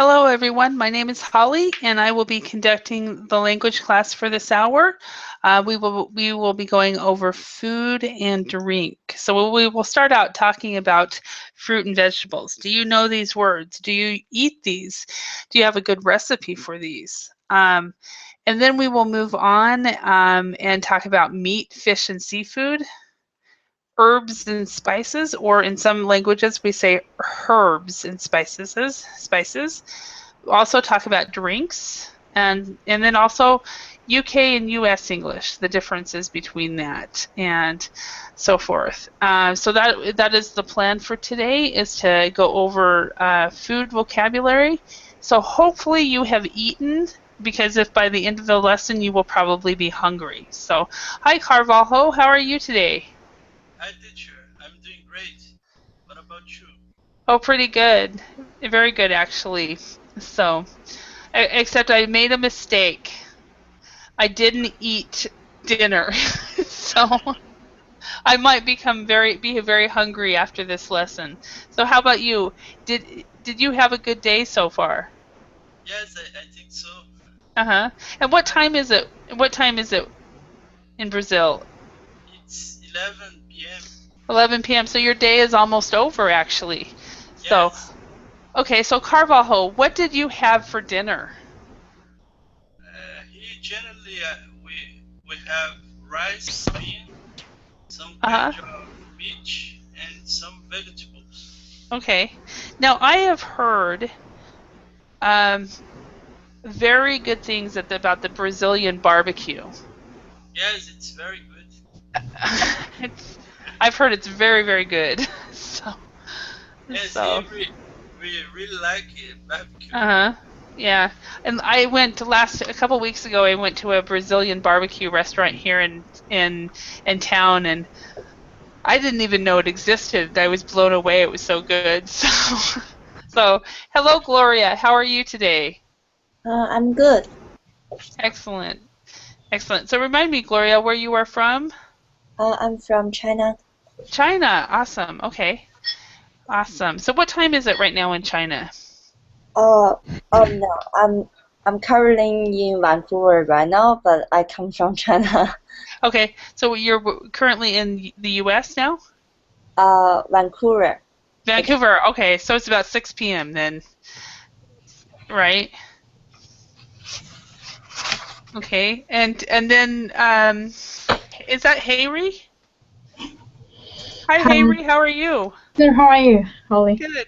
Hello, everyone. My name is Holly, and I will be conducting the language class for this hour. We will be going over food and drink. So we will start out talking about fruit and vegetables. Do you know these words? Do you eat these? Do you have a good recipe for these? And then we will move on and talk about meat, fish, and seafood, herbs and spices, or in some languages we say herbs and spices. We'll also talk about drinks and then also UK and US English, the differences between that and so forth. So that is the plan for today, is to go over food vocabulary. So hopefully you have eaten, because if by the end of the lesson you will probably be hungry. So hi Carvalho, how are you today? Hi, teacher. I'm doing great. What about you? Oh, pretty good. Very good, actually. So, except I made a mistake. I didn't eat dinner. So, I might be very hungry after this lesson. So, how about you? Did you have a good day so far? Yes, I think so. Uh-huh. And what time is it? What time is it in Brazil? It's 11 p.m. 11 p.m. So your day is almost over, actually. So, Yes. okay, so Carvalho, what did you have for dinner? Here generally we have rice, bean, some Uh-huh. kind of meat, and some vegetables. Okay. Now I have heard um, very good things about the Brazilian barbecue. Yes, it's very good. it's, I've heard it's very, very good. So, Yes, here so, we really like barbecue. uh-huh. Yeah. And I went a couple weeks ago. I went to a Brazilian barbecue restaurant here in town, and I didn't even know it existed. I was blown away. It was so good. So hello, Gloria. How are you today? I'm good. Excellent. Excellent. So remind me, Gloria, where you are from? I'm from China. China. Awesome. Okay. Awesome. So what time is it right now in China? Oh, oh no, I'm currently in Vancouver right now, but I come from China. Okay. So you're currently in the US now? Vancouver. Okay. Vancouver. Okay. So it's about 6 p.m. then, right? Okay. And then is that Hayri? Hi, Hi, Hayri. How are you? good. How are you, Holly? Good.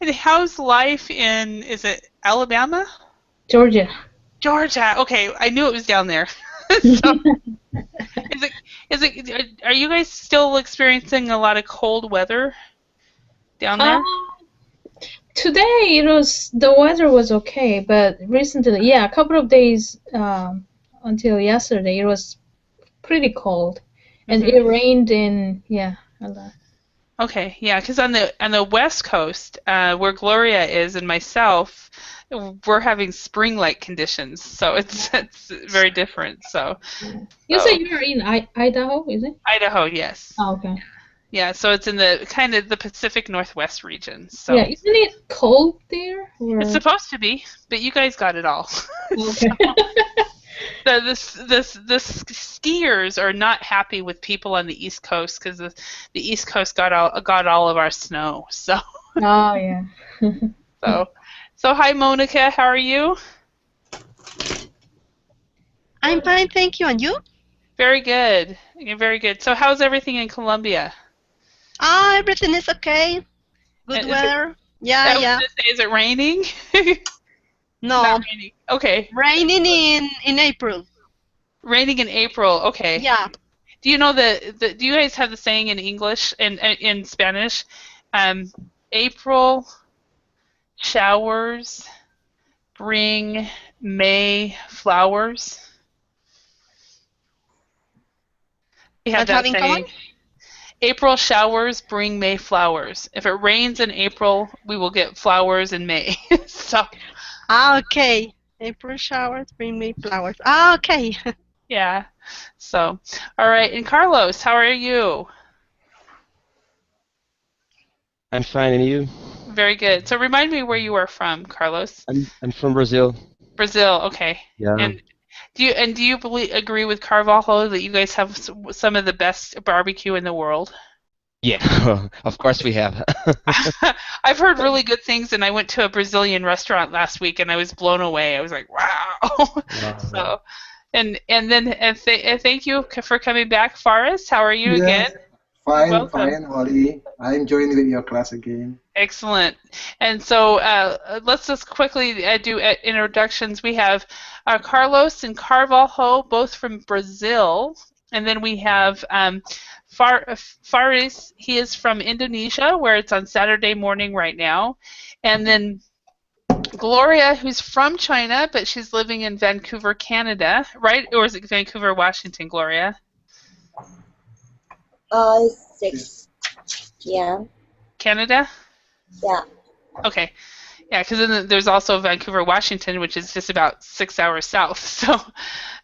And how's life in, is it Alabama? Georgia. Georgia. Okay, I knew it was down there. So, is it are you guys still experiencing a lot of cold weather down Uh, there? Today the weather was okay, but recently, yeah, a couple of days until yesterday, it was pretty cold, and Mhm. it rained a lot. Okay, yeah, because on the West Coast, where Gloria is and myself, we're having spring-like conditions, so it's very different. You said So you're in Idaho, is it? Idaho, yes, Oh, okay. yeah. So it's in the kind of the Pacific Northwest region. Yeah, So isn't it cold there? it's Or supposed to be, but you guys got it all. okay. The skiers are not happy with people on the East Coast because the East Coast got all of our snow. Oh yeah. So so hi Monica, how are you? I'm fine, thank you. And you? Very good. You're very good. So how's everything in Colombia? Ah, everything is okay. Good Is it? weather. Yeah, I was yeah. gonna say, is it raining? Not No, raining. Okay. raining in April. Raining in April. Okay. Yeah. Do you know do you guys have the saying in English and in Spanish? Um, April showers bring May flowers. We have What that have in common? saying. April showers bring May flowers. If it rains in April, we will get flowers in May. So, Ah, okay. April showers bring me flowers. Ah, okay. yeah. So, all right. And Carlos, how are you? I'm fine, and you? very good. So remind me where you are from, Carlos. I'm from Brazil. Brazil, okay. Yeah. And do you agree with Carvalho that you guys have some of the best barbecue in the world? Yeah, of course we have. I've heard really good things, and I went to a Brazilian restaurant last week, and I was blown away. I was like, wow. So, and then thank you for coming back, Faris. How are you again? Fine, Welcome. fine, Holly. I'm joining with your class again. Excellent. And so let's just quickly do introductions. We have Carlos and Carvalho, both from Brazil. And then we have Faris. He is from Indonesia, where it's on Saturday morning right now. And then Gloria, who's from China, but she's living in Vancouver, Canada, right? Or is it Vancouver, Washington, Gloria? 6 p.m. Canada? Yeah. Okay. Yeah, because then there's also Vancouver, Washington, which is just about 6 hours south. So,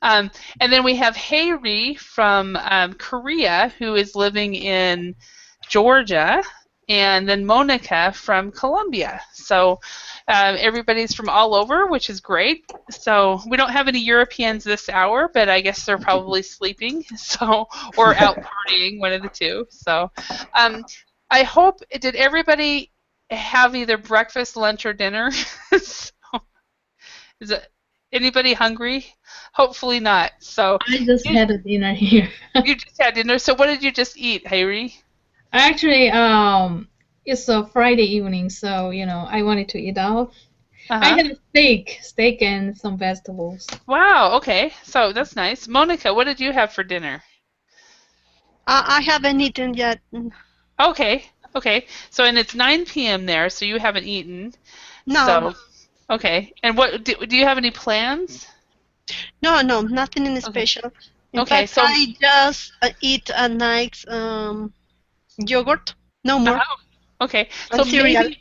and then we have Haeri from Korea, who is living in Georgia, and then Monica from Colombia. So everybody's from all over, which is great. So we don't have any Europeans this hour, but I guess they're probably sleeping, so or out partying, one of the two. So I hope, did everybody have either breakfast, lunch, or dinner? So, is it anybody hungry? Hopefully not. So I just had a dinner here. you just had dinner. So what did you just eat, Haeri? Actually, it's a Friday evening, so I wanted to eat out. I had a steak and some vegetables. Wow. Okay. So that's nice. Monica, what did you have for dinner? I haven't eaten yet. Okay. Okay. So and it's 9 p.m. there, so you haven't eaten. No. So, okay. And what do you have any plans? No, nothing in special. In Okay, fact, so I just eat a nice yogurt. No more. okay. And So cereal.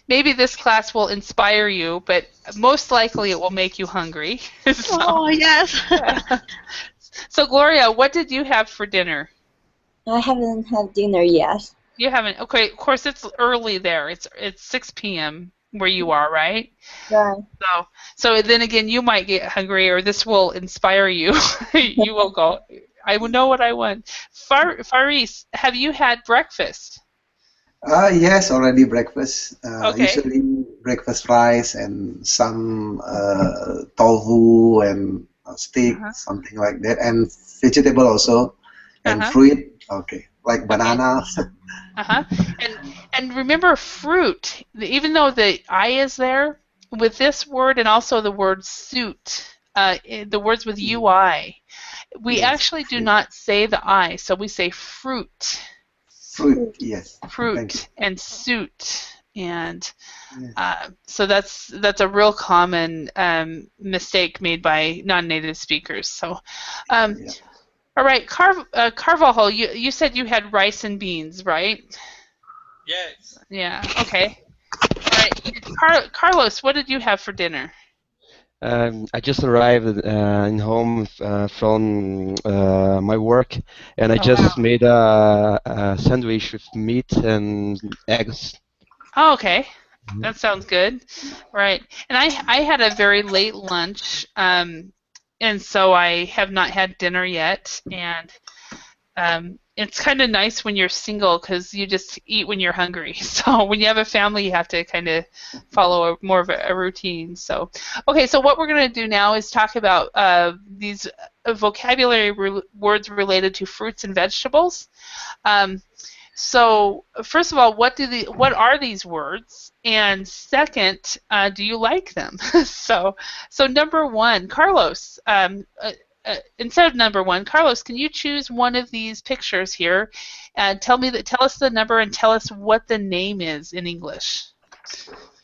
maybe this class will inspire you, but most likely it will make you hungry. So, Oh, yes. so Gloria, what did you have for dinner? I haven't had dinner yet. You haven't. Okay, of course it's early there. It's 6 p.m. where you are, right? Right. So then again, you might get hungry, or this will inspire you. You will go, I will know what I want. Faris, have you had breakfast? Yes, already breakfast. Okay. Usually breakfast rice and some tofu and steak, something like that, and vegetable also, and fruit. Okay, like bananas. And remember, fruit. Even though the I is there, with this word and also the word suit, the words with ui, we actually do not say the I, so we say fruit. Fruit, yes. Fruit and suit, and so that's a real common mistake made by non-native speakers. So, all right, Carvalho, you said you had rice and beans, right? Yes. Yeah. Okay. All right, Carlos, what did you have for dinner? I just arrived in home from my work, and I just made a sandwich with meat and eggs. Oh, okay. That sounds good. Right. And I had a very late lunch, and so I have not had dinner yet. And it's kind of nice when you're single because you just eat when you're hungry. So when you have a family, you have to kind of follow more of a routine. So, okay, so what we're going to do now is talk about these vocabulary words related to fruits and vegetables. So first of all, what are these words? And second, do you like them? So number one, Carlos. Instead of number one, Carlos, can you choose one of these pictures here and tell us the number and tell us what the name is in English?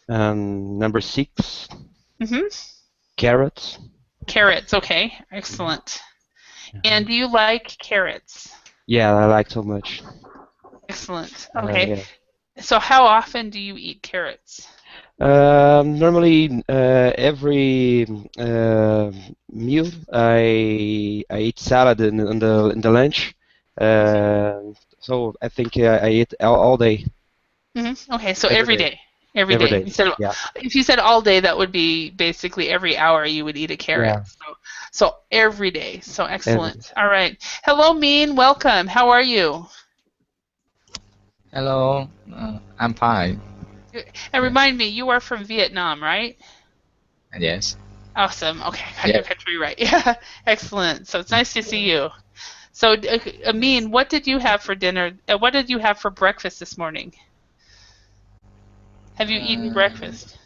Number 6. Carrots. Carrots. Okay, excellent. And do you like carrots? Yeah, I like so much. Excellent. Okay. So how often do you eat carrots? Normally, every meal I eat salad in the lunch. So I think I eat all day. Okay, so every day. Every Every day. day. Instead of, Yeah. if you said all day, that would be basically every hour you would eat a carrot. Yeah. So every day. So Every excellent. day. All right. Hello, Mean. Welcome. How are you? Hello, I'm fine. And remind me, you are from Vietnam, right? Yes. Awesome. Okay, got Yeah. your country right. Yeah, excellent. So it's nice to see you. So, Amin, what did you have for dinner? What did you have for breakfast this morning? Have you eaten breakfast?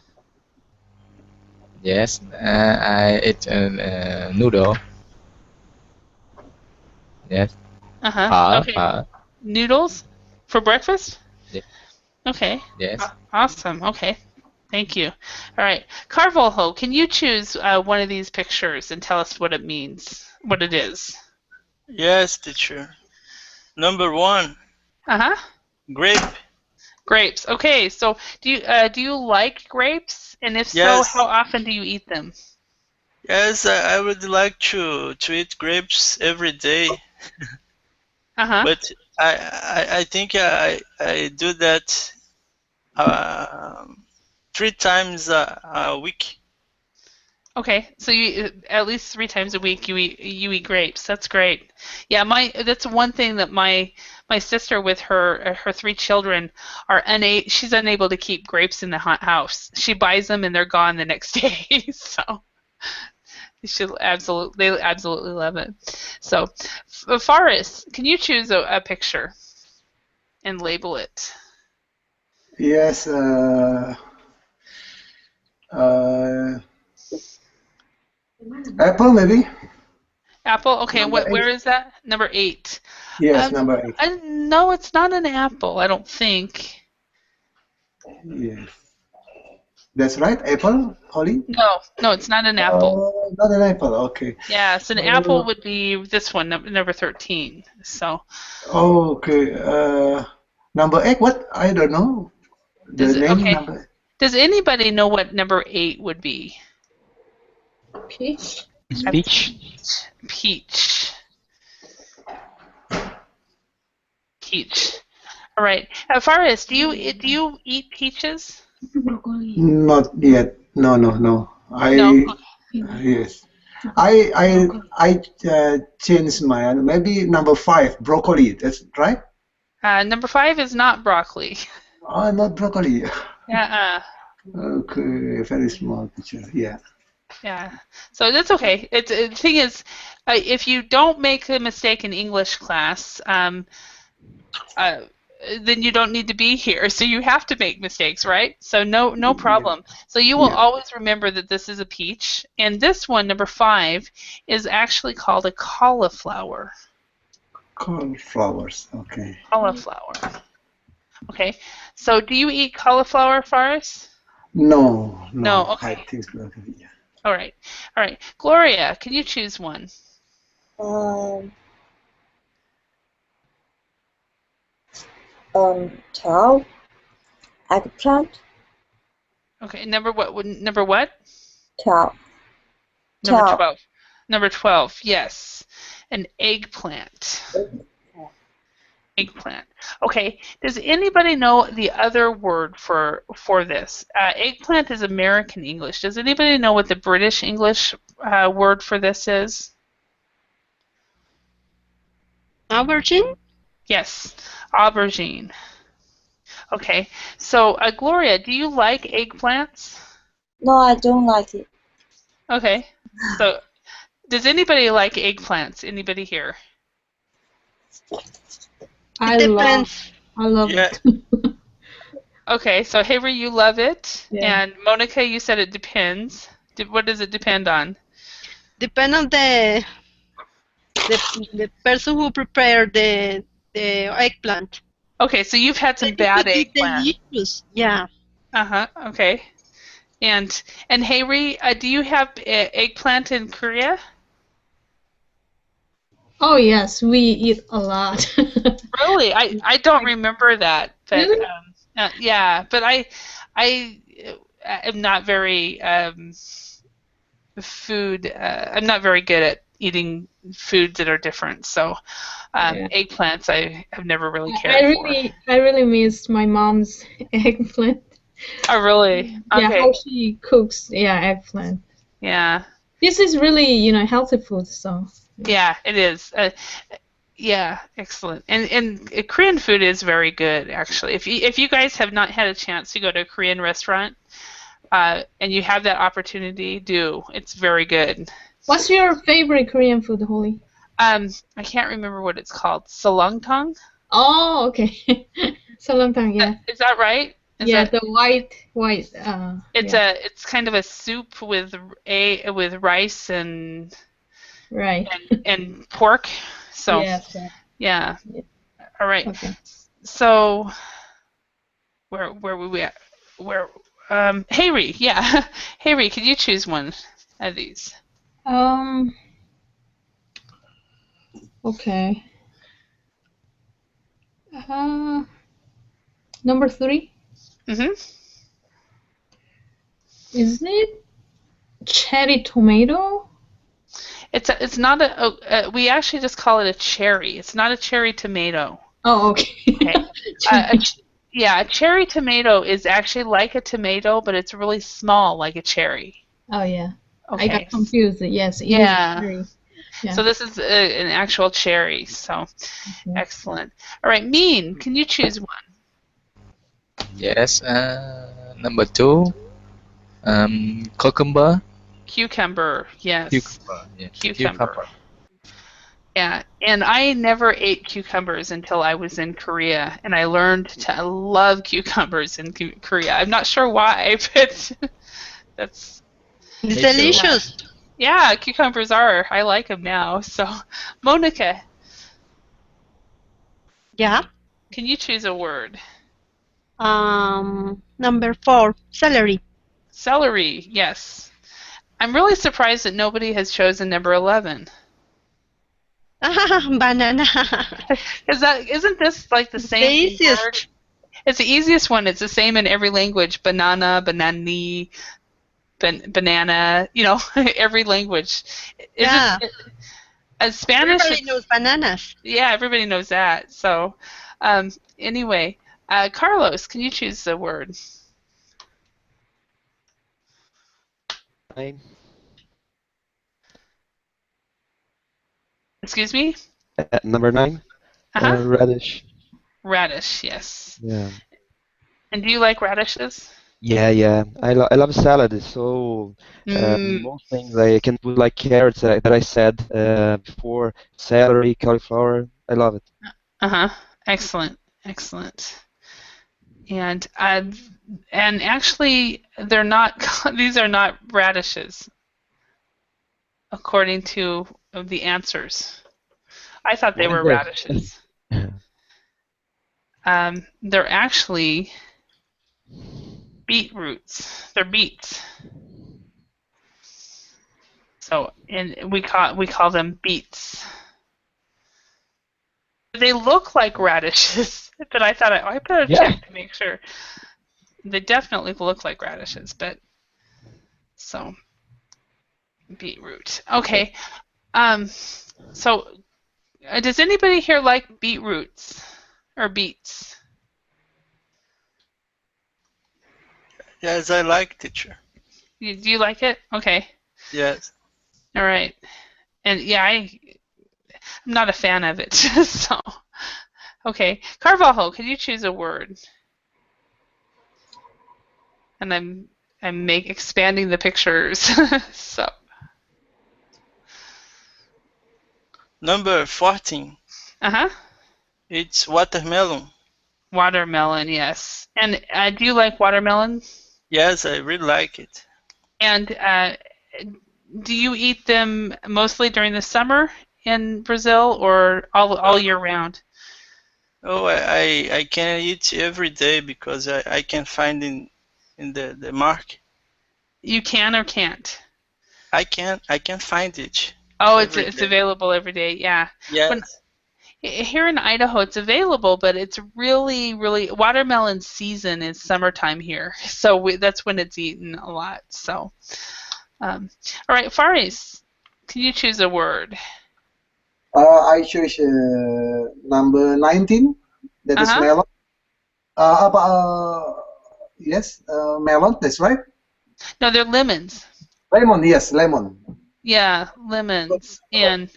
Yes. I ate noodle. Yes. Uh-huh. Okay. Phở. Noodles for breakfast? Yeah. Okay. Yes. Awesome. Okay. Thank you. All right. Carvalho, can you choose one of these pictures and tell us what it means, what it is? Yes, teacher. Number 1, Uh-huh. grape. Grapes. Okay. So do you like grapes? And if so, Yes. how often do you eat them? Yes, I would like to eat grapes every day, Uh-huh. but I think I do that 3 times a week. Okay, so you at least 3 times a week you eat grapes. That's great. Yeah, that's one thing that my sister with her 3 children she's unable to keep grapes in the house. She buys them and they're gone the next day. So they absolutely love it. So, Faris, can you choose a picture and label it? Yes. Apple maybe. Apple. Okay, Number where 8. is that? Number 8. Yes, number 8. No, it's not an apple. I don't think. Yes. That's right. Apple, Holly. No, it's not an apple. Not an apple. Okay. Yeah, so an apple would be this one, number 13. So. Okay. Number 8. What? I don't know. Number. Does anybody know what number 8 would be? Peach. Peach. Peach. All right. Faris, do you eat peaches? Not yet. No. No. Yes. I changed my maybe number 5 broccoli. That's right. Number 5 is not broccoli. Oh, not broccoli. Yeah. Okay, very small picture. Yeah. Yeah. So that's okay. The thing is, if you don't make a mistake in English class, then you don't need to be here. So you have to make mistakes, right? So no problem. So you will always remember that this is a peach, and this one, number 5, is actually called a cauliflower. Cauliflowers. Okay. Cauliflower. Okay. So do you eat cauliflower, Faris? No. Okay. I think so. Yeah. All right. Gloria, can you choose one? 12. Eggplant. Okay. Number what? Number what? 12. Number 12. Number 12. Yes. An eggplant. Eggplant. Okay. Does anybody know the other word for this? Eggplant is American English. Does anybody know what the British English word for this is? Aubergine? Yes, aubergine. Okay. So, Gloria, do you like eggplants? No, I don't like it. Okay. So, does anybody like eggplants? Anybody here? I love Yeah. it. Okay, so Haver, you love it, Yeah. and Monica, you said it depends. What does it depend on? Depend on the person who prepared the eggplant. Okay, so you've had some bad It could be eggplant. delicious. Yeah. Okay. And Haver, do you have eggplant in Korea? Oh yes, we eat a lot. Really? I don't remember that. But, Really? yeah, but I am not very I'm not very good at eating foods that are different. So eggplants I have never really cared for. I really miss my mom's eggplant. Oh, really? Yeah, Okay. how she cooks. Yeah, eggplant. Yeah. This is really, healthy food. So. Yeah, it is. Yeah, excellent. And Korean food is very good, actually. If you guys have not had a chance to go to a Korean restaurant, and you have that opportunity, do. It's very good. What's your favorite Korean food, Holly? I can't remember what it's called. Salongtang? Oh, okay. Salantang, yeah. Is that right? Yeah, the white. It's kind of a soup with rice and right and pork. So yes. yeah. All right. Okay. So where were we at? Hayri, yeah. Hayri, could you choose one of these? Okay. Number 3. Mhm. Is it cherry tomato? It's not we actually just call it a cherry. It's not a cherry tomato. Oh, okay. Okay. A cherry tomato is actually like a tomato, but it's really small, like a cherry. Oh, yeah. Okay. I got confused. Yes, it is cherry. Yeah. So this is an actual cherry. So excellent. All right, Mean, can you choose one? Yes. Number 2. Cucumber. Cucumber. Yes. Cucumber. Yeah. Cucumber. Yeah, and I never ate cucumbers until I was in Korea, and I learned to love cucumbers in Korea. I'm not sure why, but that's... It's delicious. Yeah, cucumbers are. I like them now. So, Monica. Yeah. Can you choose a word? Number 4, celery. Celery, yes. I'm really surprised that nobody has chosen number 11. Banana. Isn't this like the same? The easiest. word? It's the easiest one. It's the same in every language. Banana, banani, banana. Every language. Yeah. Spanish. Everybody knows bananas. Yeah, everybody knows that. So, anyway, Carlos, can you choose the word? 9. Excuse me? Number 9. Uh-huh. Radish. Radish, yes. Yeah. And do you like radishes? Yeah. I love salad. So most things I can put like carrots that I said before, celery, cauliflower. I love it. Uh-huh. Excellent. And actually, they're not. These are not radishes, according to the answers. I thought they were radishes. They're actually beetroots. They're beets. So, and we call them beets. They look like radishes, but I thought I better check to make sure. They definitely look like radishes, but so beetroot. Okay. So does anybody here like beetroots or beets? Yes, I like, teacher. Do you like it? Okay. Yes. All right. And yeah, I'm not a fan of it. So, okay. Carvalho, could you choose a word? And I'm expanding the pictures. So. Number 14. Uh-huh. It's watermelon. Watermelon, yes. And do you like watermelon? Yes, I really like it. And do you eat them mostly during the summer in Brazil or all year round? Oh, I can eat every day because I can find in the market. You can or can't? I can find it. Oh, it's available every day. Yeah. Yes. Here in Idaho, it's available, but it's really, really watermelon season is summertime here, so that's when it's eaten a lot. So, all right, Faris, can you choose a word? I choose number 19. That is melon. Yes, melon. That's right. No, they're lemons. Lemon. Yes, lemon. Yeah, lemons. And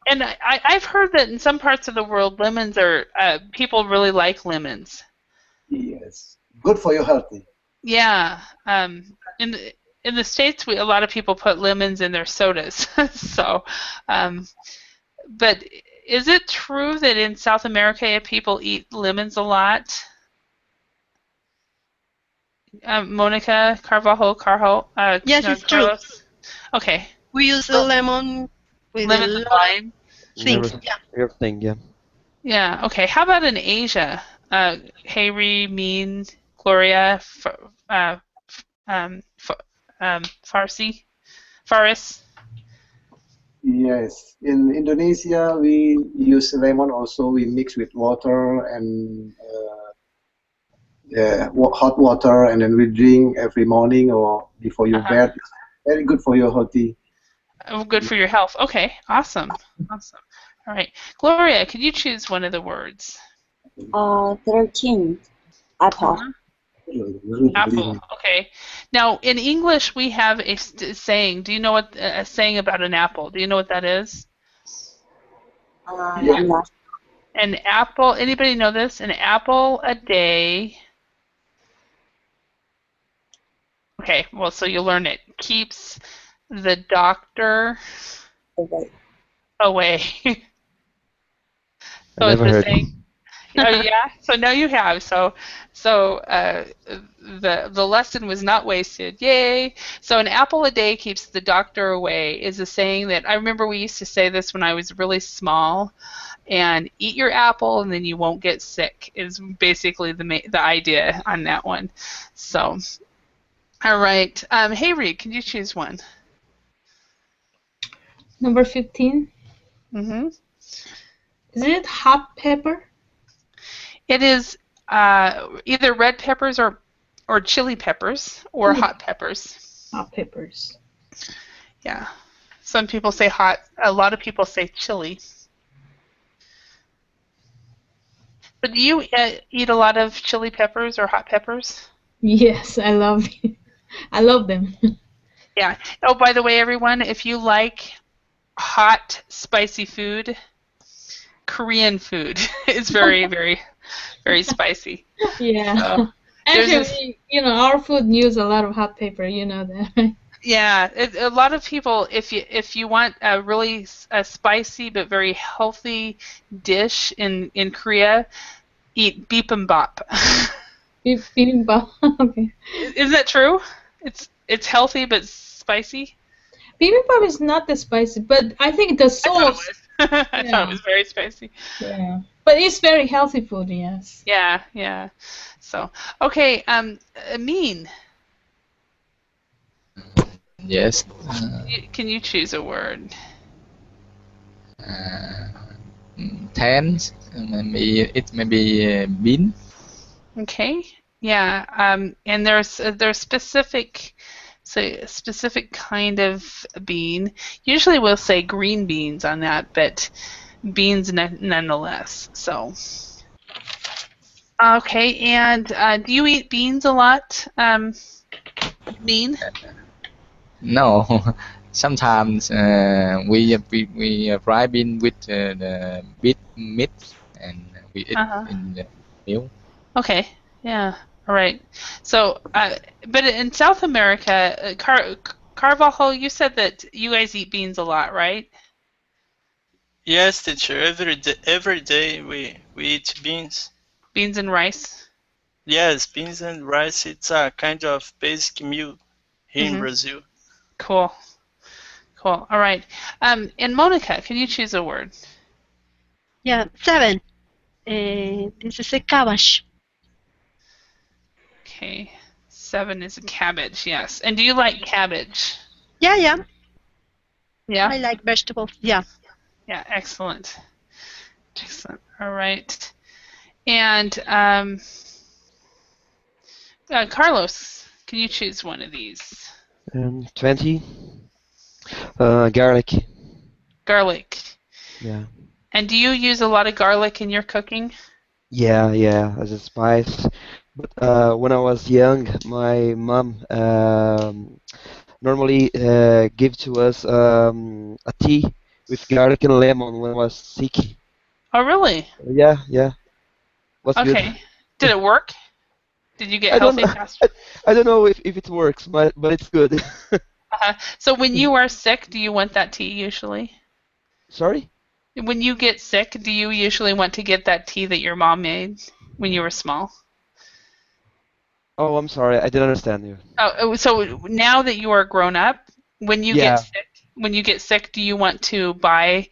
I've heard that in some parts of the world, lemons are people really like lemons. Yes, good for your healthy. Yeah. In the States, a lot of people put lemons in their sodas. So, but is it true that in South America people eat lemons a lot? Monica Carvalho. Yes, no, it's true. Carlos? Okay. We use the lemon with Lemon a and lot lime. of things. Yeah. Everything, yeah. Yeah. Okay. How about in Asia? Hayri, Min, Gloria, Farsi, Faris. Yes, in Indonesia we use lemon also. We mix with water and hot water, and then we drink every morning or before you bed. Very good for your healthy. Good for your health. Okay. Awesome. Awesome. All right. Gloria, could you choose one of the words? 13. Apple. Apple. Okay. Now, in English, we have a saying. Do you know what a saying about an apple? Do you know what that is? I'm not. An apple. Anybody know this? An apple a day. Okay. Well, so you'll learn it. Keeps the doctor away. So I never it's a heard. saying. Oh yeah. So now you have. So the lesson was not wasted. Yay! So an apple a day keeps the doctor away is a saying that I remember we used to say this when I was really small. And eat your apple, and then you won't get sick. Is basically the idea on that one. So, all right. Hey Reed, can you choose one? Number 15. Mm-hmm. Is it hot pepper? It is either red peppers or chili peppers or hot peppers. Hot peppers. Yeah. Some people say hot. A lot of people say chili. But do you eat a lot of chili peppers or hot peppers? Yes, I love them. Yeah. Oh, by the way, everyone, if you like hot, spicy food, Korean food is very, very, very spicy. Yeah. Actually, our food uses a lot of hot pepper. You know that, right? Yeah, a lot of people, if you want a really spicy but very healthy dish in Korea, eat bibimbap. Bibimbap. Okay. Isn't that true? It's healthy but spicy. Bibimbap is not that spicy, but I think the sauce. I thought it was very spicy. Yeah, but it's very healthy food. Yes. Yeah, yeah. So okay, Amin. Yes. Can you choose a word? 10. Maybe it may be bean. Okay. Yeah. And there's specific kind of bean. Usually we'll say green beans on that, but beans nonetheless. So. Okay. And do you eat beans a lot? Bean? No. Sometimes we fry bean with the beet meat and we eat in the meal. Okay. Yeah. All right. So, but in South America, Carvalho, you said that you guys eat beans a lot, right? Yes, teacher. Every day we eat beans. Beans and rice. Yes, beans and rice. It's a kind of basic meal here in Brazil. Cool. Cool. All right. And Monica, can you choose a word? Yeah, 7. This is a cabbage. Okay. 7 is a cabbage, yes. And do you like cabbage? Yeah, yeah. Yeah? I like vegetables. Yeah. Yeah, excellent. Excellent. All right. And Carlos, can you choose one of these? 20. Garlic. Garlic. Yeah. And do you use a lot of garlic in your cooking? Yeah, as a spice. But when I was young, my mom normally give to us a tea with garlic and lemon when I was sick. Oh, really? Yeah, yeah, was good. Okay. Did it work? Did you get I don't healthy know. faster? I don't know if it works, but it's good. So when you are sick, do you want that tea usually? Sorry? When you get sick, do you usually want to get that tea that your mom made when you were small? Oh, I'm sorry. I didn't understand you. Oh, so now that you are grown up, when you Yeah. get sick, do you want to buy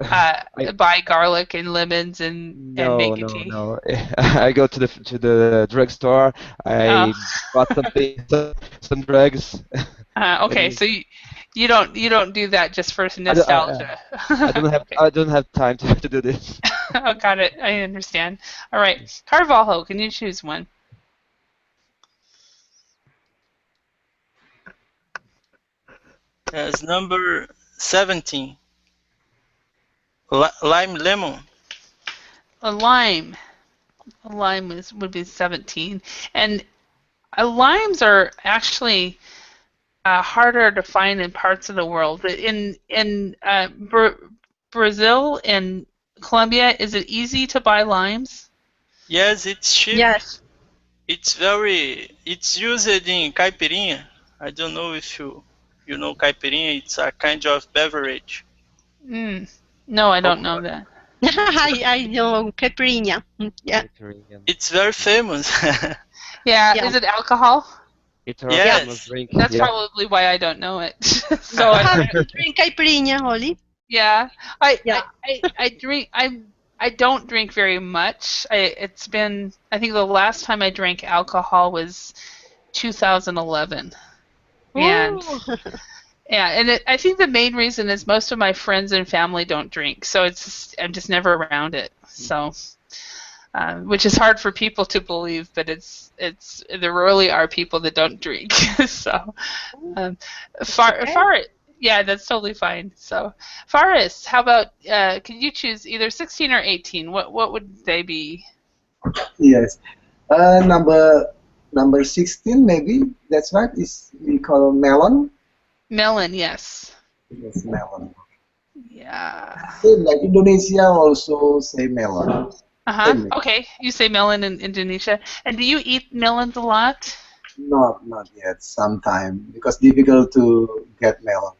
I buy garlic and lemons and No, make a no, tea? no. I go to the drugstore. Oh, I bought some drugs. okay. And So you don't do that just for I don't, I, nostalgia. Okay. I don't have time to do this. Oh, got it. I understand. All right. Carvalho, can you choose one? Yes, number 17. Lime lemon. A lime. A lime would be 17. And limes are actually harder to find in parts of the world. In Brazil and Colombia, is it easy to buy limes? Yes, it's cheap. Yes. It's used in caipirinha. I don't know if you know caipirinha. It's a kind of beverage. No, I don't know that. I know caipirinha. Yeah. It's very famous. Yeah, is it alcohol? It's Yes. famous drink. That's Yeah. probably why I don't know it. So You drink caipirinha, Holly? yeah, Yeah. I drink. I don't drink very much. It's been. I think the last time I drank alcohol was 2011, and Ooh. yeah, and I think the main reason is most of my friends and family don't drink, so I'm just never around it. So, which is hard for people to believe, but there really are people that don't drink. So, yeah, that's totally fine. So, Faris, how about can you choose either 16 or 18? What would they be? Yes. Number 16 maybe. That's right. Is we call melon. Melon, yes. Yes, melon. Yeah. Same like Indonesia also say melon. Same. Okay, you say melon in Indonesia. And do you eat melons a lot? Not yet. Sometime because difficult to get melon.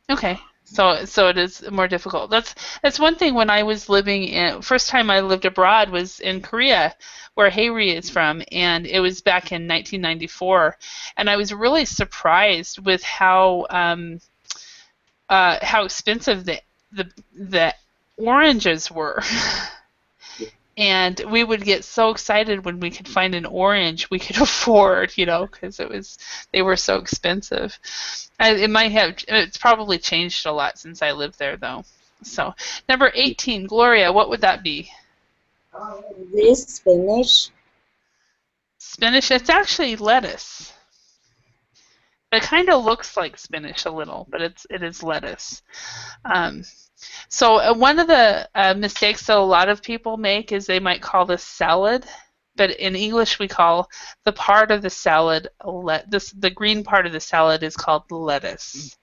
Okay. So it is more difficult. That's one thing when I was first time I lived abroad was in Korea, where Haeri is from, and it was back in 1994, and I was really surprised with how expensive the oranges were. And we would get so excited when we could find an orange we could afford, because they were so expensive. It's probably changed a lot since I lived there, though. So, number 18, Gloria, what would that be? This spinach. Spinach, it's actually lettuce. It kind of looks like spinach a little, but it is lettuce. So one of the mistakes that a lot of people make is they might call this salad, but in English we call the part of the salad, the green part of the salad is called lettuce.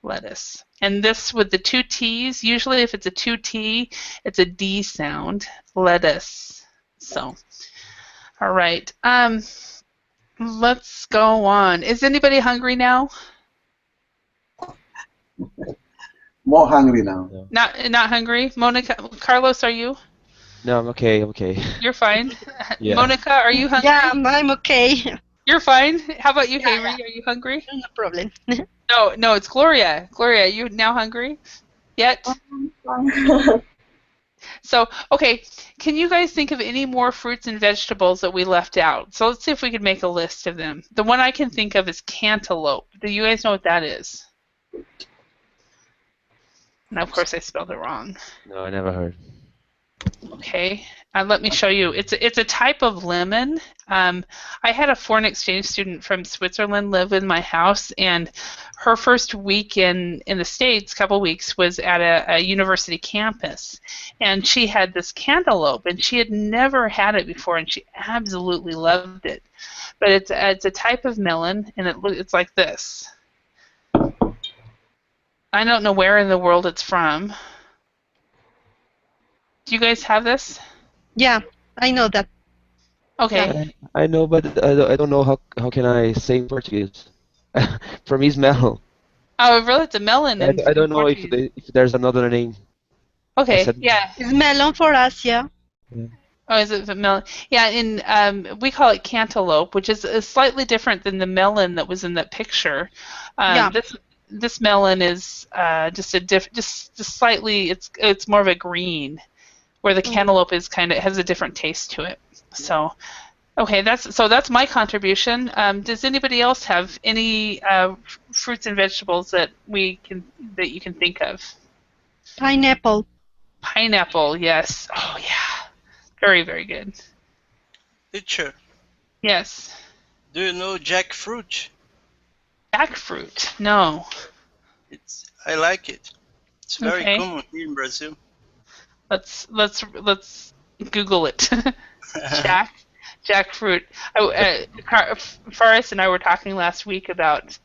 Lettuce. And this with the two T's, usually if it's a 2T, it's a D sound, lettuce. So, all right. Let's go on. Is anybody hungry now? More hungry now. Not hungry? Monica, Carlos, are you? No, I'm okay. I'm okay. You're fine. Yeah. Monica, are you hungry? Yeah, I'm okay. You're fine. How about you, Yeah, Haeri? Are you hungry? No problem. No, it's Gloria. Gloria, are you now hungry? Yet? So, okay, can you guys think of any more fruits and vegetables that we left out? So let's see if we could make a list of them. The one I can think of is cantaloupe. Do you guys know what that is? Now, of course, I spelled it wrong. No, I never heard. Okay. Let me show you. It's a type of lemon. I had a foreign exchange student from Switzerland live in my house, and her first week in the States, couple weeks, was at a university campus, and she had this cantaloupe, and she had never had it before, and she absolutely loved it. But it's a type of melon, and it's like this. I don't know where in the world it's from. Do you guys have this? Yeah, I know that. Okay. I know, but I don't know how can I say in Portuguese. For me, it's melon. Oh, really? It's a melon. I don't know if there's another name. Okay, yeah. It's melon for us, yeah. Oh, is it melon? Yeah, we call it cantaloupe, which is slightly different than the melon that was in that picture. Yeah. This melon is just slightly. It's more of a green, where the cantaloupe has a different taste to it. So, okay, that's my contribution. Does anybody else have any fruits and vegetables that you can think of? Pineapple. Pineapple, yes. Oh yeah, very, very good. Teacher. Yes. Do you know jackfruit? Jackfruit? No. I like it. It's very common here in Brazil. Let's Google it. Jackfruit. Faris and I were talking last week about.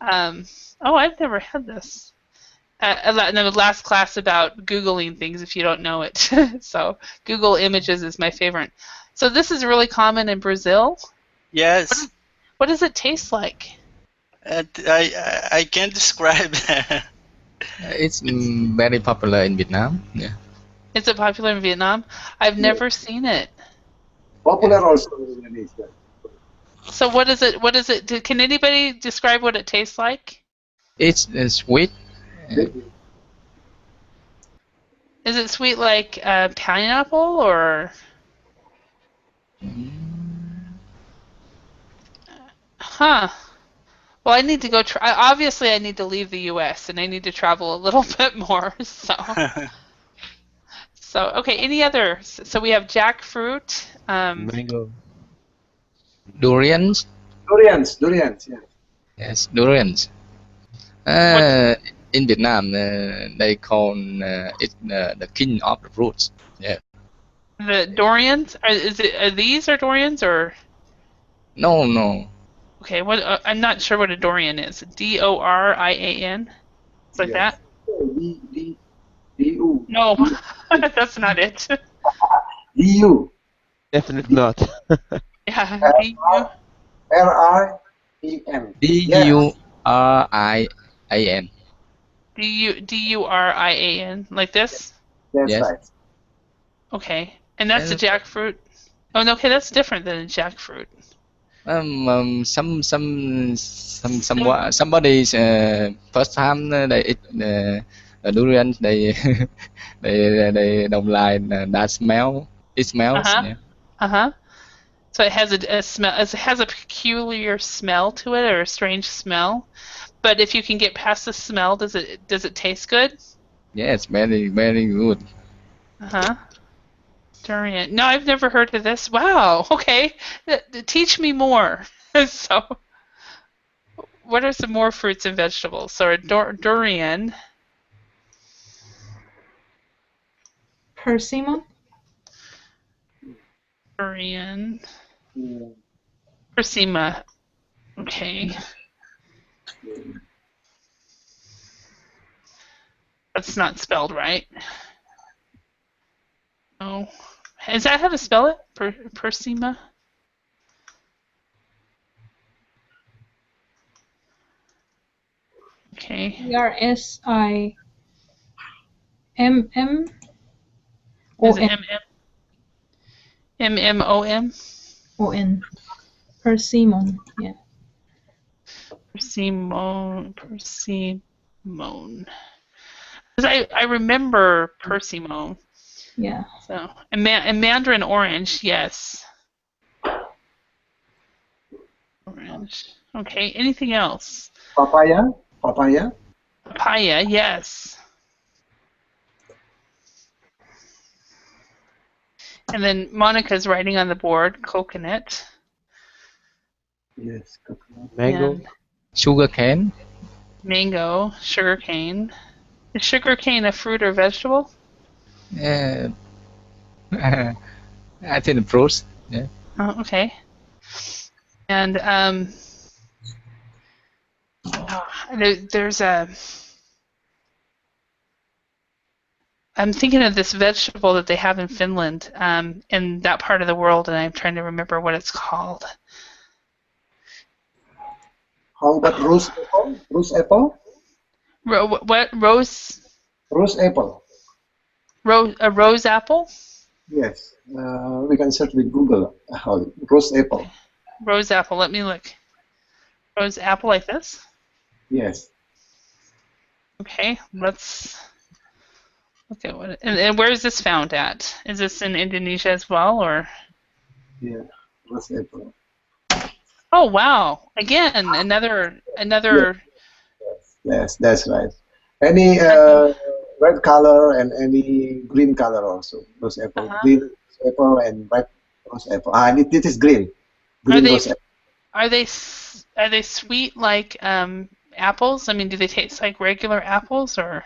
I've never had this. In the last class about Googling things if you don't know it. So Google Images is my favorite. So this is really common in Brazil? Yes. What does it taste like? I can't describe that. It's very popular in Vietnam. Yeah. Is it popular in Vietnam? I've never seen it. Popular also in Indonesia. So what is it? Can anybody describe what it tastes like? It's sweet. Is it sweet like pineapple or? Huh. Well, I need to go try. Obviously, I need to leave the U.S. and I need to travel a little bit more. So okay. Any others? So we have jackfruit. Mango. Durians. Durians, yeah. Yes, durians. In Vietnam, they call it the king of the fruits. Yeah. The durians? Are these durians or? No. Okay, I'm not sure what a durian is. D-O-R-I-A-N? It's like that? D-U. No, that's not it. D-U. Definitely not. Yeah, R-I-E-N. D-U-R-I-A-N. D-U-R-I-A-N, like this? That's Yes. right. Okay, and that's a jackfruit? Oh, no, okay, that's different than a jackfruit. Somebody's first time they eat the durian, they don't like that smell. It smells. Yeah. So it has a smell. It has a peculiar smell to it, or a strange smell. But if you can get past the smell, does it taste good? Yeah, it's very, very good. Durian. No, I've never heard of this. Wow. Okay, teach me more. So, what are some more fruits and vegetables? So a durian. Persimmon. Durian. Persima. Okay. That's not spelled right. Oh. Is that how to spell it? Persima? Okay. Persimmon. Is it M-M-O-M? O-N. Persimmon, yeah. Persimmon. Because I remember persimmon. Yeah. So and mandarin orange, yes. Orange. Okay. Anything else? Papaya. Papaya, yes. And then Monica's writing on the board, coconut. Yes, coconut. Mango. And Sugar cane. mango, sugar cane. Is sugar cane a fruit or vegetable? Uh, I think fruits. Yeah. Oh, okay. And there's a. I'm thinking of this vegetable that they have in Finland, in that part of the world, and I'm trying to remember what it's called. How about rose apple? Rose apple? What rose? Rose apple. A rose apple? Yes. We can search with Google. Rose apple. Rose apple. Let me look. Rose apple like this? Yes. Okay, let's look at what. And where is this found at? Is this in Indonesia as well, or? Yeah. Rose apple. Oh wow! Again, another. Yes, that's right. Any red color and any green color also. Rose apple, green rose apple, and red rose apple. This is green. Green rose apple. Are they sweet like apples? I mean, do they taste like regular apples or?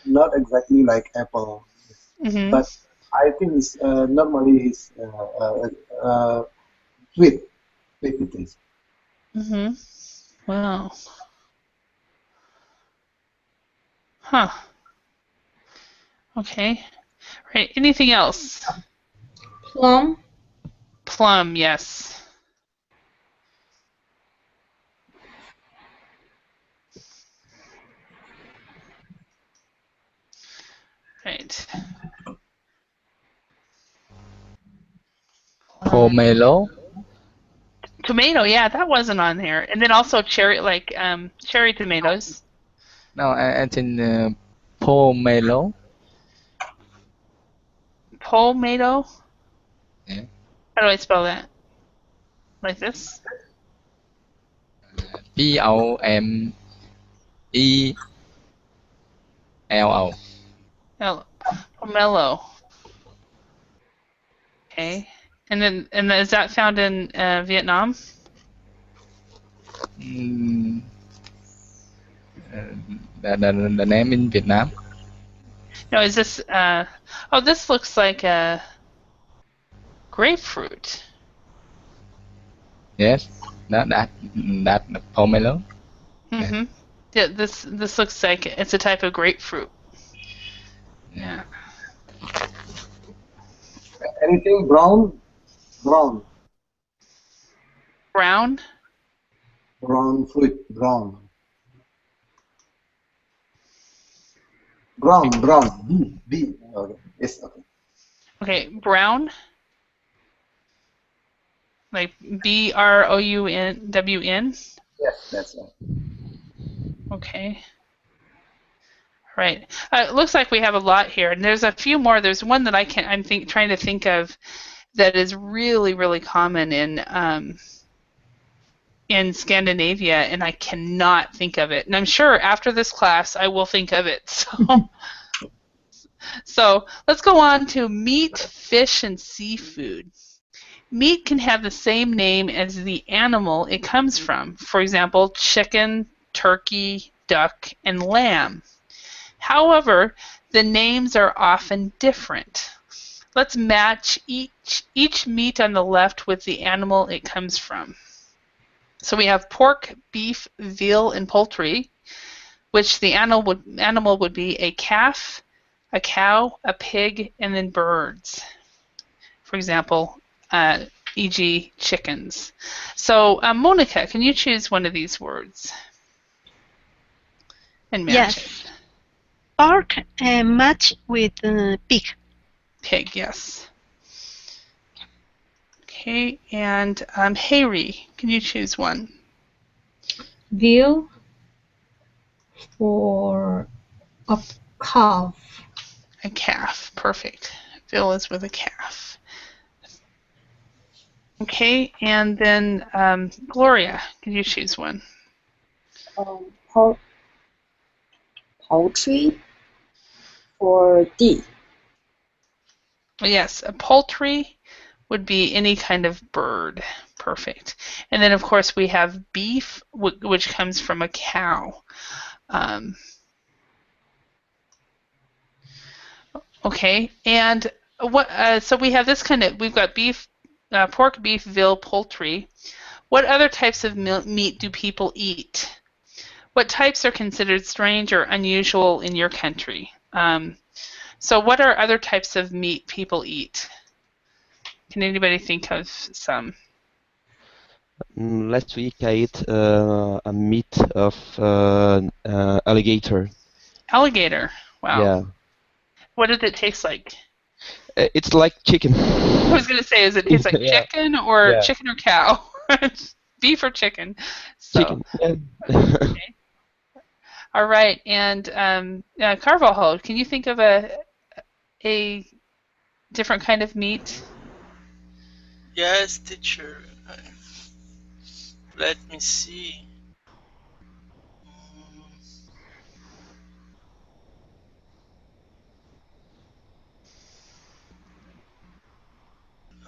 Not exactly like apple, but I think it's normally it's sweet. Sweet it is. Wow. Huh. Okay. Right. Anything else? Plum. Plum, yes. Right. Pomelo. Tomato, yeah, that wasn't on there. And then also cherry, like cherry tomatoes. No, I think pomelo. Tomato? Yeah. How do I spell that? Like this? Pomelo. Pomelo. Okay. And then is that found in Vietnam? The name in Vietnam. No, is this oh, this looks like a grapefruit. Yes. That pomelo. Yeah, this looks like it's a type of grapefruit. Yeah. Anything brown? Brown. Brown? Brown fruit. Brown. Brown. B. Okay. Yes. Okay. Okay, brown. Like BROUNWN. Yes, that's right. Okay. Right. It looks like we have a lot here, and there's a few more. There's one that I'm trying to think of that is really, really common in Scandinavia, and I cannot think of it. And I'm sure after this class I will think of it. So let's go on to meat, fish, and seafood. Meat can have the same name as the animal it comes from. For example, chicken, turkey, duck, and lamb. However, the names are often different. Let's match each meat on the left with the animal it comes from. So we have pork, beef, veal, and poultry, which the animal would be a calf, a cow, a pig, and then birds. For example, e.g. chickens. So Monica, can you choose one of these words and match it? Pork match with pig. Pig, yes. Okay, and Hayri, can you choose one? Veal for a calf. A calf, perfect. Veal is with a calf. Okay, and then Gloria, can you choose one? Poultry for D. Yes, a poultry would be any kind of bird. Perfect. And then, of course, we have beef, which comes from a cow. Okay, and what? So we have this kind of. We've got beef, pork, beef, veal, poultry. What other types of meat do people eat? What types are considered strange or unusual in your country? So what are other types of meat people eat? Can anybody think of some? Last week I ate a meat of alligator. Alligator. Wow. Yeah. What did it taste like? It's like chicken. I was going to say, does it taste like Yeah. chicken or Yeah. chicken or cow? Beef or chicken? So, Chicken. Yeah. okay. All right. And Carvalho, can you think of a different kind of meat? Yes, teacher. Let me see.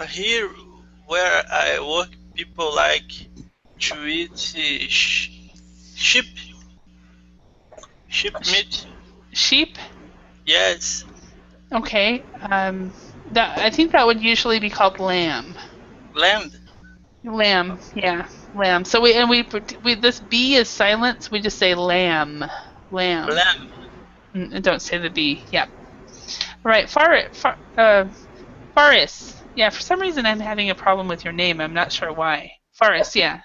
Here where I work, people like to eat sheep meat. Sheep? Yes. Okay. I think that would usually be called lamb. Lamb. Lamb, yeah, lamb. So we this B is silent, so we just say lamb. Lamb. And don't say the B. Yep. All right, Faris. Yeah, for some reason I'm having a problem with your name. I'm not sure why. Faris, yeah.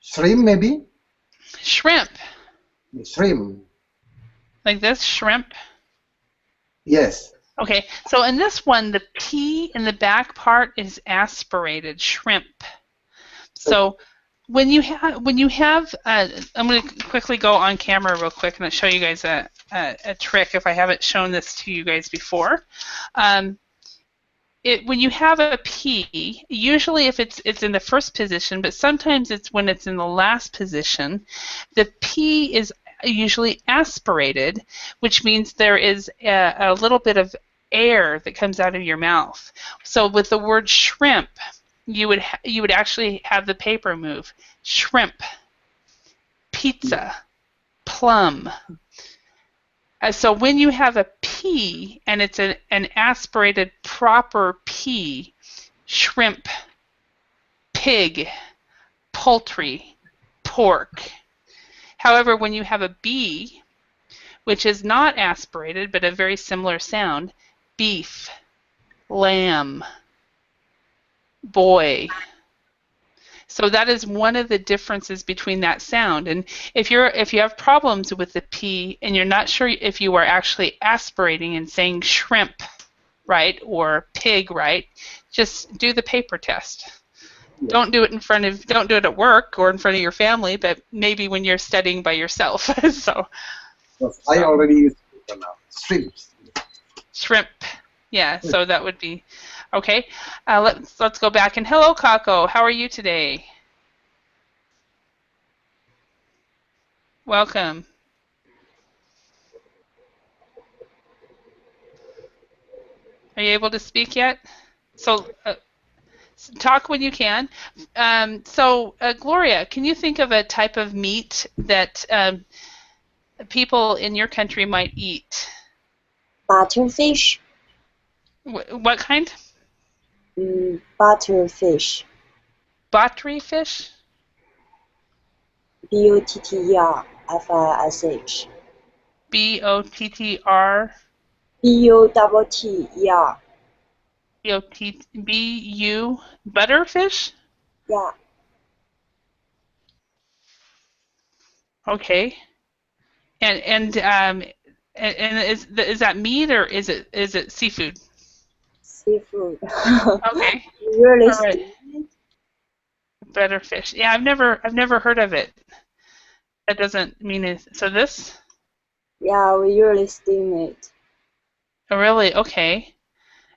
Shrimp maybe? Shrimp. Shrimp. Like this, shrimp? Yes. Okay, so in this one, the P in the back part is aspirated, shrimp. So when you have, I'm going to quickly go on camera real quick and I'll show you guys a trick if I haven't shown this to you guys before. When you have a P, usually if it's in the first position, but sometimes it's when it's in the last position, the P is usually aspirated, which means there is a little bit of air that comes out of your mouth. So with the word shrimp, you would actually have the paper move. Shrimp, pizza, plum. So when you have a P and it's an aspirated proper P, shrimp, pig, poultry, pork. However, when you have a B, which is not aspirated but a very similar sound, beef, lamb, boy. So that is one of the differences between that sound. And if you have problems with the P and you're not sure if you are actually aspirating and saying shrimp right or pig right, just do the paper test. Yeah. Don't do it at work or in front of your family, but maybe when you're studying by yourself. So I already used it now. Shrimp. Yeah, so that would be okay. Let's go back and hello, Kako. How are you today? Welcome. Are you able to speak yet? So talk when you can. Gloria, can you think of a type of meat that people in your country might eat? Butterfish. What kind? Butterfish. Botry fish? B-O-T-T-E-R-F-I-S-H. B-O-T-T-R? B-U-T-T-E-R. B-U? Butterfish? Yeah. Okay. And is that meat or is it seafood? Seafood. Okay. Really all right. Butterfish. Yeah, I've never heard of it. That doesn't mean it. So this? Yeah, we usually steam it. Oh, really? Okay.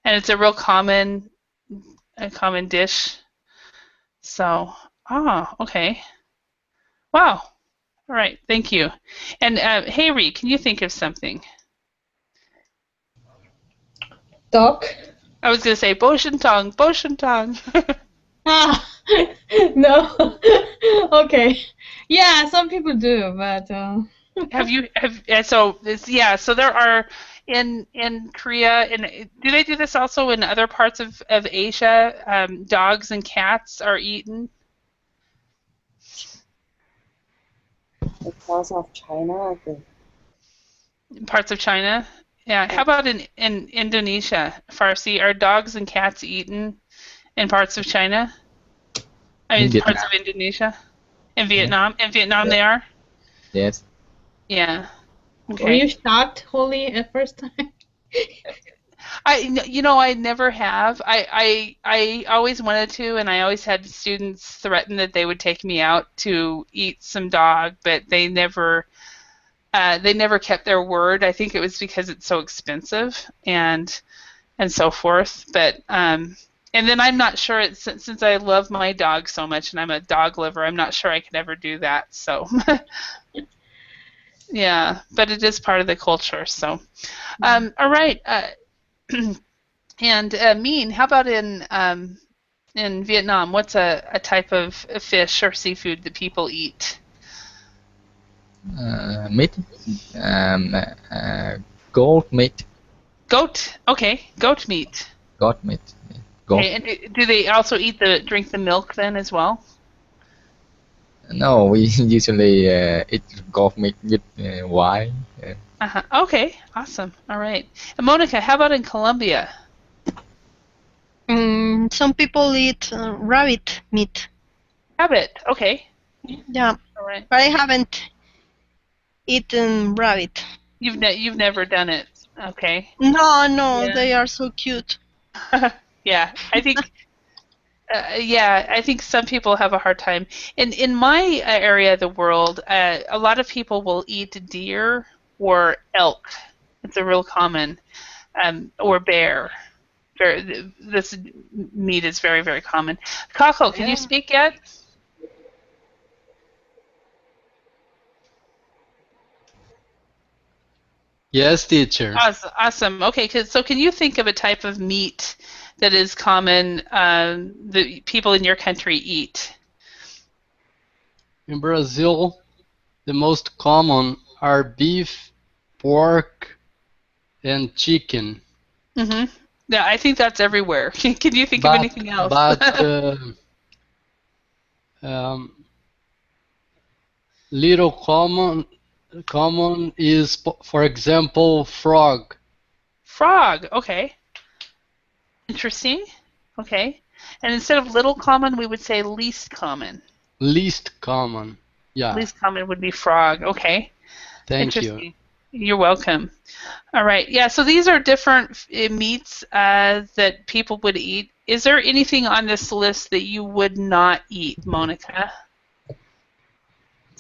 And it's a real common dish. So, okay. Wow. All right. Thank you. And Hayri, can you think of something? Duck? I was going to say Boshentong, Boshentong. Ah, no. Okay. Yeah, some people do, but So there are in Korea, and do they do this also in other parts of Asia? Dogs and cats are eaten. In parts of China, I think. In parts of China? Yeah. How about in Indonesia, Farsi? Are dogs and cats eaten in parts of China? I mean, parts of Indonesia? In Vietnam? In Vietnam they are? Yes. Yeah. Okay. were you shocked, Holly, at first time? I never have. I always wanted to, and I always had students threaten that they would take me out to eat some dog, but they never kept their word. I think it was because it's so expensive and so forth. But and then I'm not sure, since I love my dog so much and I'm a dog lover, I'm not sure I could ever do that. So yeah, but it is part of the culture. So all right. And Min, how about in Vietnam? What's a type of fish or seafood that people eat? Meat. Goat meat. Goat. Okay, goat meat. Goat meat. Goat. Okay, and do they also drink the milk then as well? No, we usually eat goat meat with wine. Okay, awesome. All right. And Monica, how about in Colombia? Some people eat rabbit meat. Rabbit. Okay. Yeah. All right. But I haven't eaten rabbit. You've never done it. Okay. No, Yeah. They are so cute. Yeah, I think. I think some people have a hard time. In my area of the world, a lot of people will eat deer or elk. It's a real common, or bear. This meat is very, very common. Kako, can you speak yet? Yes, teacher. Awesome. Okay, so can you think of a type of meat that is common that people in your country eat? In Brazil, the most common are beef, pork, and chicken. Mm-hmm. Yeah, I think that's everywhere. Can you think of anything else? But little common is, for example, frog. Frog. Okay. Interesting. Okay. And instead of little common, we would say least common. Least common. Yeah. Least common would be frog. Okay. Thank Interesting. you. You're welcome. All right. Yeah, so these are different meats that people would eat. Is there anything on this list that you would not eat, Monica?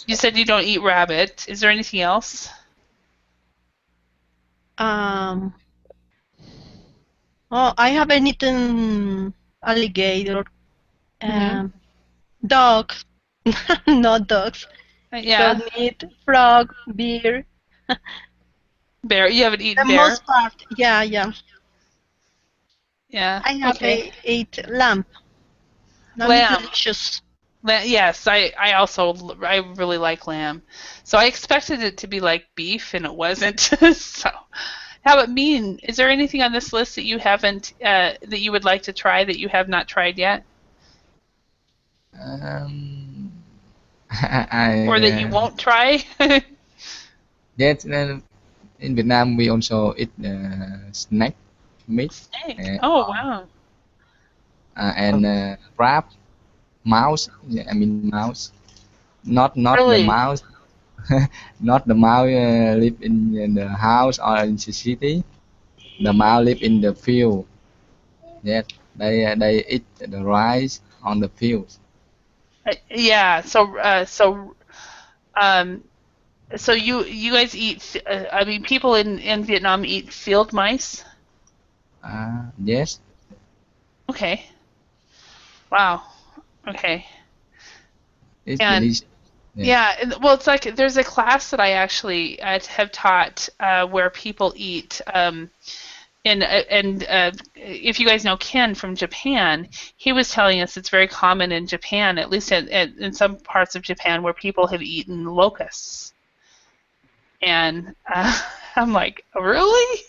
You said you don't eat rabbit. Is there anything else? Oh, I haven't eaten alligator. Dog. Not dogs. Yeah. Dog meat, frog, beer. Bear. You haven't eaten The bear? most part, yeah. Yeah. I have ate lamb. Lamb. Delicious. Yes, I really like lamb. So I expected it to be like beef, and it wasn't. So, how about Min? Is there anything on this list that you haven't that you would like to try that you have not tried yet? Or that you won't try? Yes, in Vietnam we also eat snake meat. Snake. Oh wow. And crab, mouse. Yeah, I mean mouse. Not Really? the mouse. Not the mouse live in the house or in the city. The mouse live in the field. Yes, they eat the rice on the fields. Yeah. So you guys eat? I mean, people in Vietnam eat field mice. Yes. Okay. Wow. Okay. It's And delicious. yeah, well, it's like there's a class that I actually have taught where people eat if you guys know Ken from Japan, he was telling us it's very common in Japan, at least in some parts of Japan, where people have eaten locusts. And I'm like, really?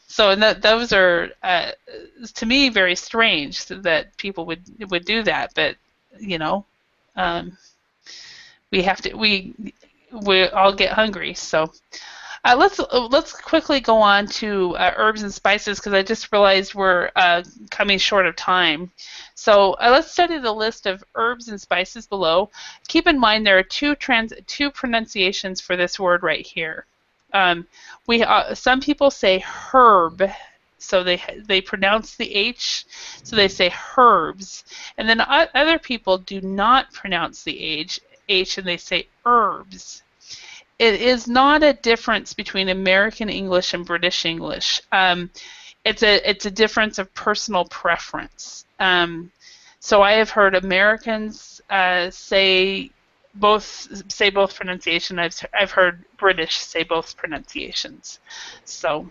So those are, to me, very strange that people would do that. But you know, we all get hungry. So let's quickly go on to herbs and spices, because I just realized we're coming short of time. So let's study the list of herbs and spices below. Keep in mind there are two pronunciations for this word right here. Some people say herb, so they pronounce the H, so they say herbs, and then other people do not pronounce the H and they say herbs. It is not a difference between American English and British English. It's a difference of personal preference. So I have heard Americans say both pronunciation. I've heard British say both pronunciations. So,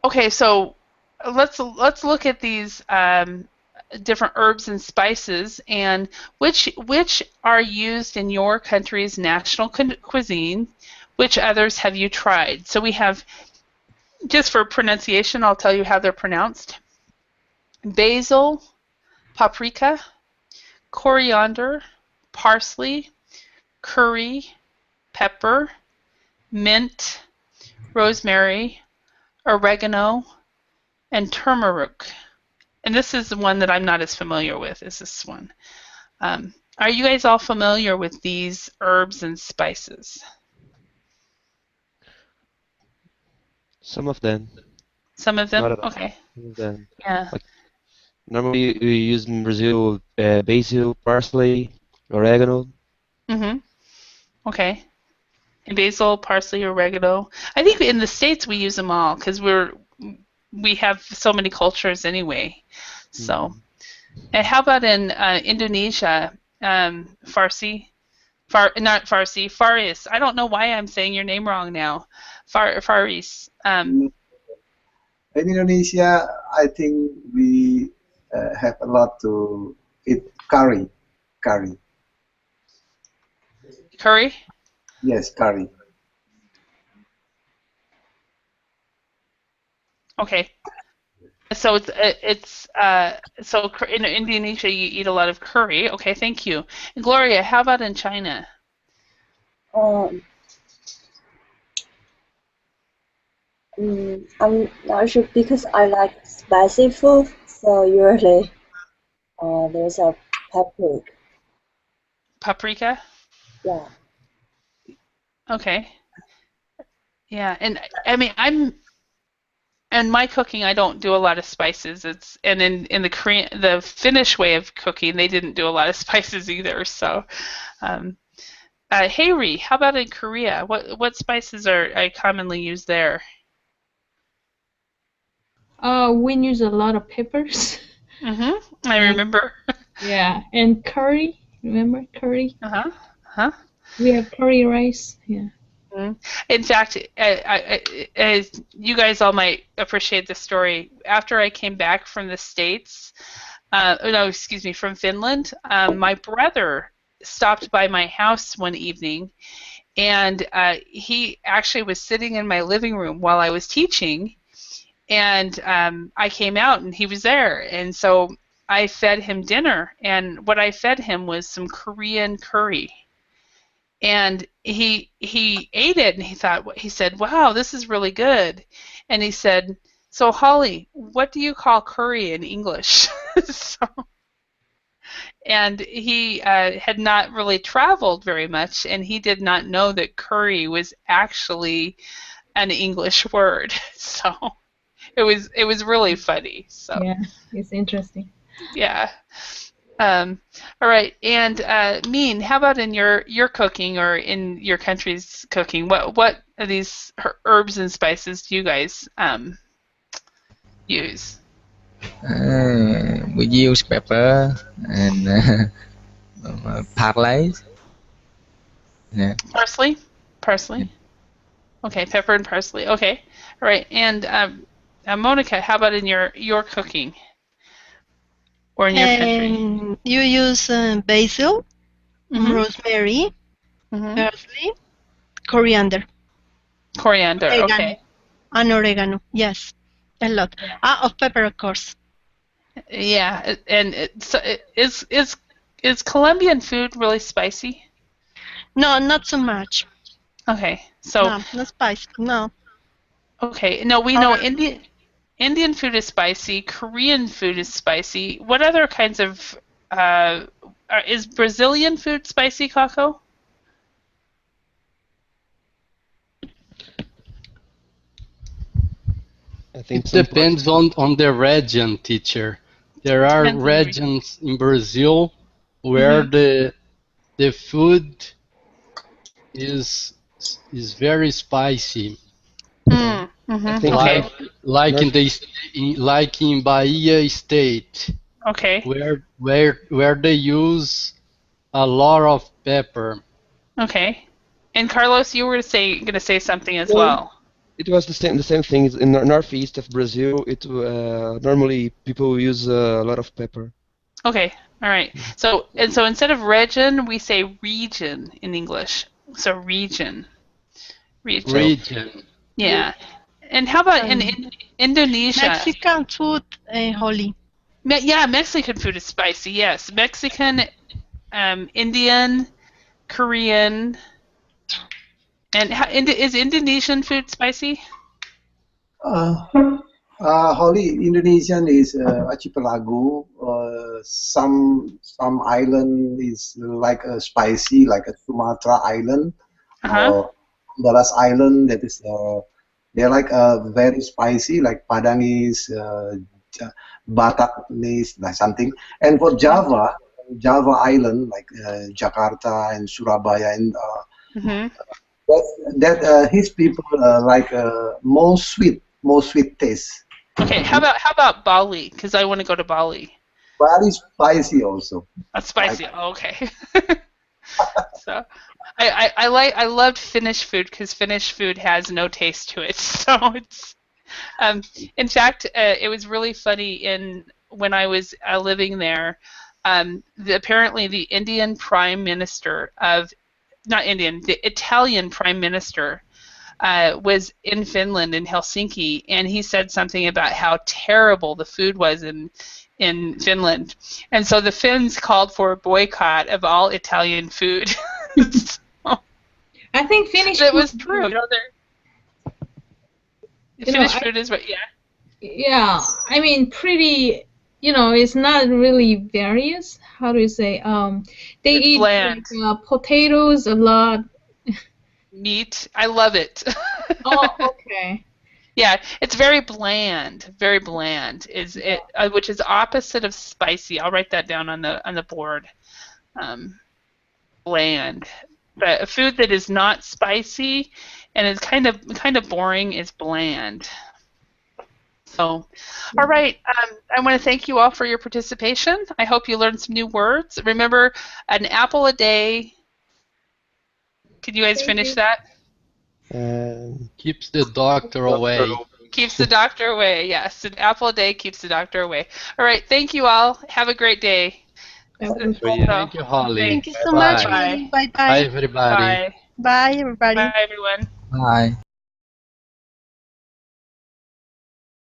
okay, so let's look at these different herbs and spices, and which are used in your country's national cuisine. Which others have you tried? So we have, just for pronunciation, I'll tell you how they're pronounced: basil, paprika, coriander, parsley, curry, pepper, mint, rosemary, oregano, and turmeric. And this is the one that I'm not as familiar with, is this one. Are you guys all familiar with these herbs and spices? Some of them. Some of them? Not at all. Okay. Some of them. Yeah. Like, normally we use in Brazil basil, parsley, oregano. Mm-hmm. Okay. And basil, parsley, oregano. I think in the States we use them all because we have so many cultures anyway. So, and how about in Indonesia? Farsi? Not Farsi, Faris. I don't know why I'm saying your name wrong now. Faris. In Indonesia, I think we have a lot to eat curry. Curry. Curry? Yes, curry. Okay. So so in Indonesia you eat a lot of curry. Okay, thank you. And Gloria, how about in China? I'm not sure because I like spicy food, so usually there's a paprika. Paprika? Yeah. Okay. Yeah, and I mean in my cooking I don't do a lot of spices. And in the Finnish way of cooking they didn't do a lot of spices either. So, Haeri, how about in Korea? What spices are commonly used there? We use a lot of peppers. I remember. Yeah, and curry. Remember curry? Huh? We have curry rice. Yeah. In fact, you guys all might appreciate this story. After I came back from the States, from Finland, my brother stopped by my house one evening, and he actually was sitting in my living room while I was teaching, and I came out and he was there, and so I fed him dinner, and what I fed him was some Korean curry. And he ate it and he said, wow, this is really good. And he said, so Holly, what do you call curry in English? And he had not really traveled very much, and he did not know that curry was actually an English word. So it was really funny. So yeah, it's interesting. Yeah. All right, and Min, how about in your cooking or in your country's cooking? What of these herbs and spices do you guys use? We use pepper and parsley. Yeah. Parsley. Okay, pepper and parsley. Okay. All right, and Monica, how about in your cooking or in your country? You use basil, rosemary, Mm-hmm. parsley, coriander. Coriander, Oregano. okay. And oregano, yes, a lot. Of pepper, of course. Yeah, and is Colombian food really spicy? No, not so much. Okay, so No, not spicy. No. okay, no, we know Indian food is spicy. Korean food is spicy. What other kinds of is Brazilian food spicy, Kako? I think It depends on the region, teacher. There are Depends on the region. regions in Brazil where the food is very spicy. Okay. Like in Bahia State, Okay. where they use a lot of pepper. Okay. And Carlos, you were gonna say something as well. It was the same thing in the northeast of Brazil. It normally people use a lot of pepper. Okay. All right. So instead of region, we say region in English. So region. Region. Yeah. And how about in Indonesia? Mexican food, Holly. Yeah, Mexican food is spicy. Yes, Mexican, Indian, Korean, and is Indonesian food spicy? Holly, Indonesian is archipelago. Some island is like spicy, like a Sumatra island, or Balas Island. That is, they're like very spicy, like Padangese, Bataknese, like something. And for Java Island, like Jakarta and Surabaya, and his people like more sweet taste. Okay, how about Bali? Because I want to go to Bali. Bali spicy also. Spicy. Okay. So, I loved Finnish food because Finnish food has no taste to it. So it's, in fact, it was really funny when I was living there. Apparently, the Indian Prime Minister the Italian Prime Minister was in Finland, in Helsinki, and he said something about how terrible the food was in Finland. And so the Finns called for a boycott of all Italian food. So, I think Finnish it food was true. Finnish food is what, yeah. Yeah, I mean, pretty, it's not really various. How do you say? They It's eat bland. like, potatoes a lot. Meat. I love it. Oh, okay. Yeah, it's very bland. Very bland. Which is opposite of spicy. I'll write that down on the board. Bland. But a food that is not spicy and is kind of boring is bland. So, all right. I want to thank you all for your participation. I hope you learned some new words. Remember, an apple a day. Can you guys finish that? Keeps the doctor away. Keeps the doctor away. Yes, an apple a day keeps the doctor away. All right. Thank you all. Have a great day. Thank you, Holly. Thank you so much. Bye. Bye. Bye, everybody. Bye. Bye, everybody. Bye, everyone. Bye.